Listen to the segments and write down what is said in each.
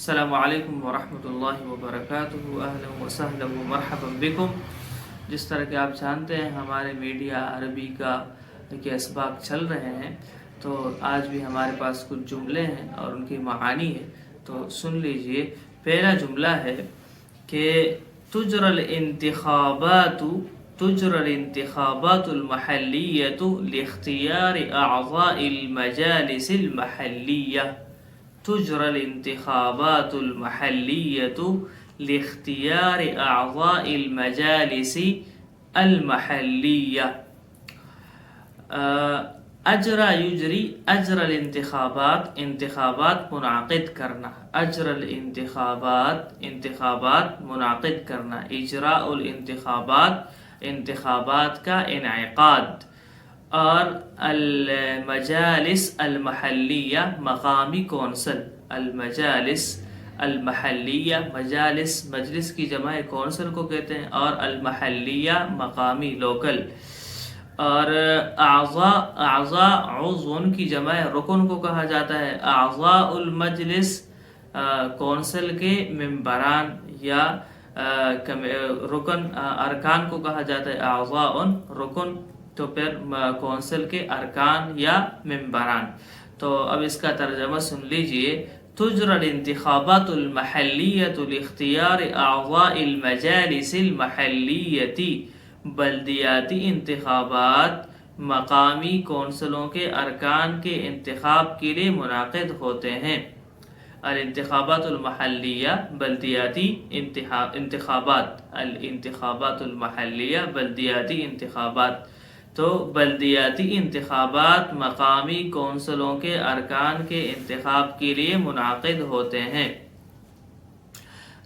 السلام علیکم ورحمۃ اللہ وبرکاتہ، اہلا وسہلا ومرحبا بکم۔ جس طرح کہ آپ جانتے ہیں ہمارے میڈیا عربی کا کے اسباق چل رہے ہیں، تو آج بھی ہمارے پاس کچھ جملے ہیں اور ان کی معانی ہے، تو سن لیجئے۔ پہلا جملہ ہے کہ تجرى الانتخابات المحلية لاختيار أعضاء المجالس المحلية. تجرى الانتخابات المحلية لاختيار أعضاء المجالس المحلية. اجرا یجری، اجرا الانتخابات، انتخابات منعقد کرنا، اجرا الانتخابات، انتخابات منعقد کرنا، اجراء الانتخابات، انتخابات کا انعقاد، اور المجالس المحلیہ، مقامی کونسل، المجالس المحلیہ، مجالس مجلس کی جمع کونسل کو کہتے ہیں، اور المحلیہ مقامی لوکل، اور اعضاء عضو کی جمع رکن کو کہا جاتا ہے، اعضاء المجلس کونسل کے ممبران یا رکن، ارکان کو کہا جاتا ہے اعضاء رکن، تو پھر کونسل کے ارکان یا ممبران۔ تو اب اس کا ترجمہ سن لیجئے۔ تجرى الانتخابات المحلية لاختيار أعضاء المجالس المحلية، بلدیاتی انتخابات مقامی کونسلوں کے ارکان کے انتخاب کے لیے منعقد ہوتے ہیں۔ الانتخابات المحلیہ، بلدیاتی انتخابات، الانتخابات المحلیہ، بلدیاتی انتخابات، تو بلدیاتی انتخابات مقامی کونسلوں کے ارکان کے انتخاب کے لیے منعقد ہوتے ہیں۔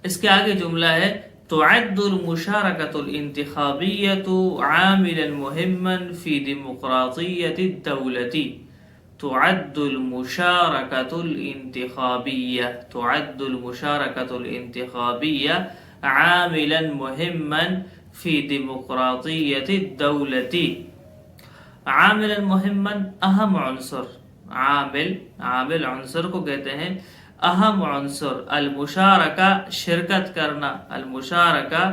اس کے آگے جملہ ہے تعد المشاركة الانتخابية عاملا مهما في ديمقراطية الدولة. تعد المشاركة الانتخابية، تعد المشاركة الانتخابية عاملا مهما في ديمقراطية الدولة. عاملا مهما اہم عنصر، عامل عنصر کو کہتے ہیں اہم عنصر، المشارکہ شرکت کرنا، المشارکہ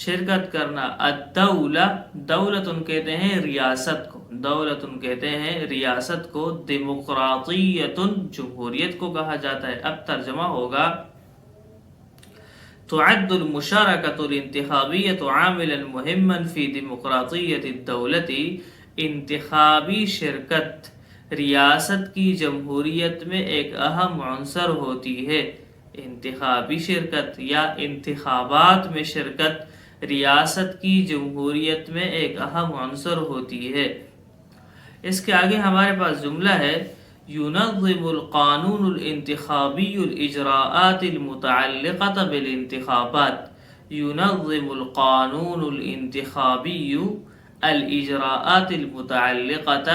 شرکت کرنا، الدولہ دولتن کہتے ہیں ریاست کو، دولتن کہتے ہیں ریاست کو، دیمقراطیتن جمہوریت کو کہا جاتا ہے۔ اب ترجمہ ہوگا تعد المشارکۃ الانتخابیۃ عاملا مہما فی دیمقراطیۃ الدولۃ، انتخابی شرکت ریاست کی جمہوریت میں ایک اہم عنصر ہوتی ہے۔ انتخابی شرکت یا انتخابات میں شرکت ریاست کی جمہوریت میں ایک اہم عنصر ہوتی ہے۔ اس کے آگے ہمارے پاس جملہ ہے ينظم القانون الانتخابی الاجراءات المتعلقة بالانتخابات. ينظم القانون الانتخابی الاجراءات المتعلقة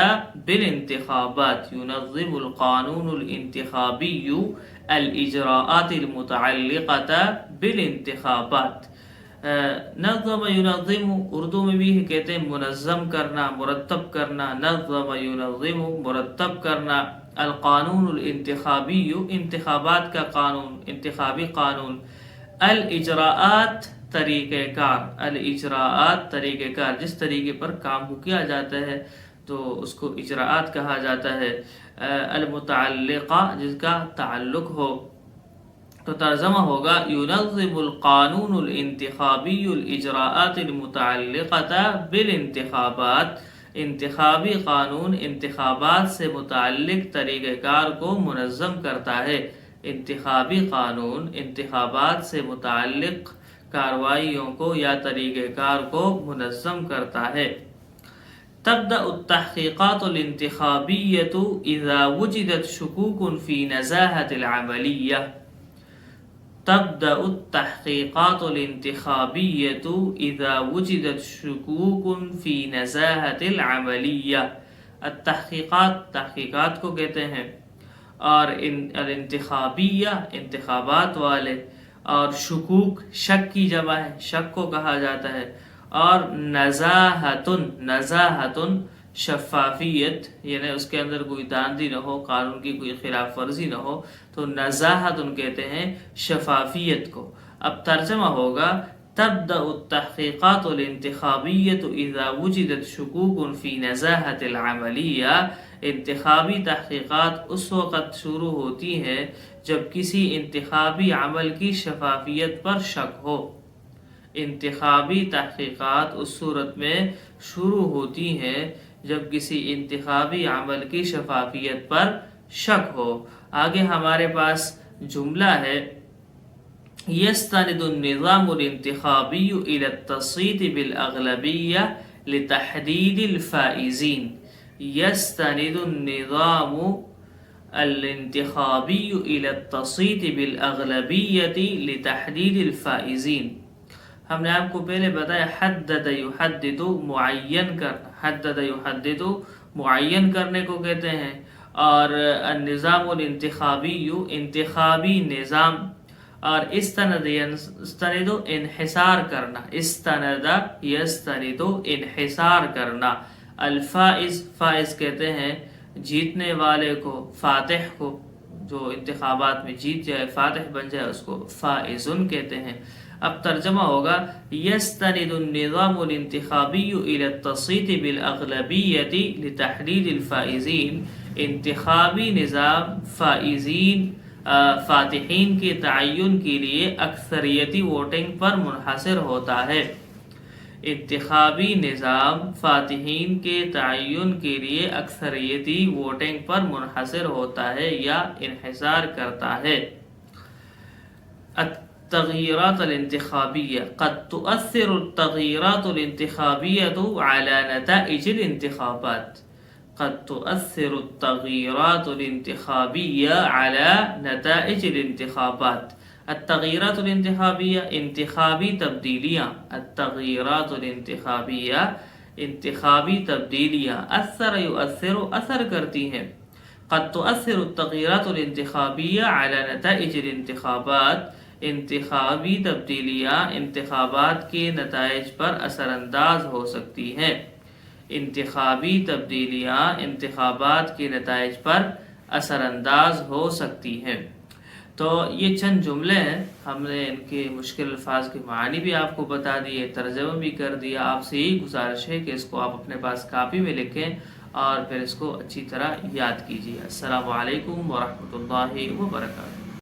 بالانتخابات. ينظم القانون الانتخابی الاجراءات المتعلقة بالانتخابات. نظم ینظم اردو میں بھی کہتے ہیں منظم کرنا، مرتب کرنا، نظم ینظم مرتب کرنا، القانون الانتخابی انتخابات کا قانون، انتخابی قانون، الاجراءات طریقہ کار، الاجراءات طریقہ کار، جس طریقے پر کام کو کیا جاتا ہے تو اس کو اجراءات کہا جاتا ہے، المتعلقہ جس کا تعلق ہو، تو ترجمہ ہوگا ينظم القانون الانتخابی الاجراءات المتعلقة بالانتخابات. انتخابی قانون انتخابات سے متعلق طریقہ کار کو منظم کرتا ہے۔ انتخابی قانون انتخابات سے متعلق کارروائیوں کو یا طریقہ کار کو منظم کرتا ہے۔ تبدأ التحقیقات الانتخابیة اذا وجدت شکوک فی نزاہة العملیہ. تبدأ التحقیقات الانتخابیة اذا وجدت شکوک فی نزاہة العملیہ. التحقیقات تحقیقات کو کہتے ہیں، اور الانتخابیہ انتخابات والے، اور شکوک شک کی جمع ہے، شک کو کہا جاتا ہے، اور نزاہتن، نزاہتن شفافیت یعنی اس کے اندر کوئی داندھی نہ ہو، قانون کی کوئی خلاف ورزی نہ ہو، تو نزاہت ان کہتے ہیں شفافیت کو۔ اب ترجمہ ہوگا تبدأ التحقیقات الانتخابیۃ اذا وجدت شکوک فی نزاہت العملیہ، انتخابی تحقیقات اس وقت شروع ہوتی ہے جب کسی انتخابی عمل کی شفافیت پر شک ہو۔ انتخابی تحقیقات اس صورت میں شروع ہوتی ہیں جب کسی انتخابی عمل کی شفافیت پر شک ہو۔ آگے ہمارے پاس جملہ ہے یستند النظام الانتخابی الی التصویت بالاغلبیہ لتحدید الفائزین۔ یستند النظام الانتخابی الی التصویت بالاغلبیہ لتحدید الفائزین۔ ہم نے آپ کو پہلے بتایا حدد یحدد معین کرنا، حدد یحدد معین کرنے کو کہتے ہیں، اور النظام الانتخابی انتخابی نظام، اور استند یستند انحصار کرنا، استند یستند انحصار کرنا۔ الفائز فائز کہتے ہیں جیتنے والے کو، فاتح کو، جو انتخابات میں جیت جائے، فاتح بن جائے، اس کو فائزن کہتے ہیں۔ اب ترجمہ ہوگا یستند النظام الانتخابی الی التصویت بالاغلبیۃ لتحدید الفائزین۔ انتخابی نظام فائزین فاتحین کے تعین کے لیے اکثریتی ووٹنگ پر منحصر ہوتا ہے۔ انتخابی نظام فاتحین کے تعین کے لیے اکثریتی ووٹنگ پر منحصر ہوتا ہے یا انحصار کرتا ہے۔ التغییرات الانتخابیہ قد تؤثر التغییرات الانتخابیۃ علی نتائج الانتخابات۔ قد تؤثر التغییرات الانتخابیہ علی نتائج الانتخابات۔ التغییرات الانتخابیہ انتخابی تبدیلیاں، التغییرات الانتخابیہ انتخابی تبدیلیاں، اثر یؤثر اثر کرتی ہیں۔ قد تؤثر التغییرات الانتخابیہ علی نتائج الانتخابات، انتخابی تبدیلیاں انتخابات کے نتائج پر اثر انداز ہو سکتی ہیں۔ انتخابی تبدیلیاں انتخابات کے نتائج پر اثر انداز ہو سکتی ہیں۔ تو یہ چند جملے ہیں، ہم نے ان کے مشکل الفاظ کے معنی بھی آپ کو بتا دیے، ترجمہ بھی کر دیا۔ آپ سے یہی گزارش ہے کہ اس کو آپ اپنے پاس کاپی میں لکھیں اور پھر اس کو اچھی طرح یاد کیجیے۔ السلام علیکم ورحمۃ اللہ وبرکاتہ۔